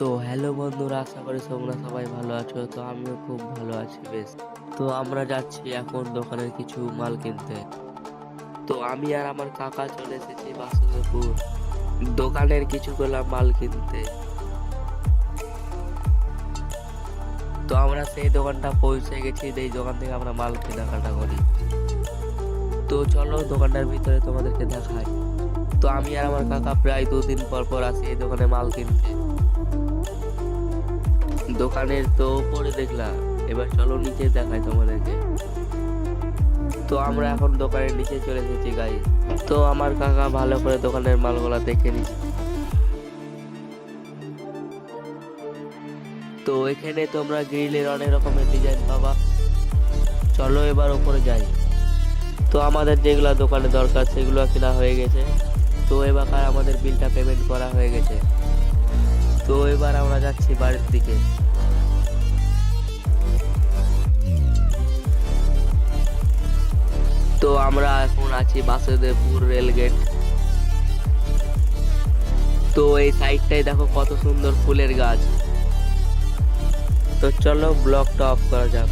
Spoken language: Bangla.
তো হ্যালো বন্ধুরা, আশা করি তোমরা সবাই ভালো আছো। তো আমিও খুব ভালো আছি বেশ। তো আমরা যাচ্ছি এখন দোকানের কিছু মাল কিনতে। তো আমি আর আমার কাকা চলে এসেছি বাসুদেবপুর দোকানের কিছুগুলা মাল কিনতে। তো আমরা সেই দোকানটা পৌঁছে গেছি, এই দোকান থেকে আমরা মাল কেনাকাটা করি। তো চলো দোকানটার ভিতরে তোমাদেরকে দেখাই। তো আমি আর আমার কাকা প্রায় 2 দিন পর পর আসি এই দোকানে মাল কিনতে। দোকানের তো উপরে দেখলাম, এবার চলো নিচে দেখাই তোমাদেরকে। তো আমরা এখন দোকানের নিচে চলে এসেছি গাইস। তো আমার কাকা ভালো করে দোকানের মালগুলা দেখে নিচ্ছে। তো এখানে তোমরা গ্রিলের অনেক রকমের ডিজাইন পাবা। চলো এবার উপরে যাই। তো আমাদের যেগুলা দোকানে দরকার সেগুলো কেনা হয়ে গেছে। তো এবার আমাদের বিলটা পেমেন্ট করা হয়ে গেছে। তো এবার আমরা যাচ্ছি বাড়ির দিকে। তো আমরা এখন আছি বাসুদেবপুর রেলগেট। তো এই সাইডটাই দেখো কত সুন্দর ফুলের গাছ। তো চলো ব্লগটা অফ করা যাক।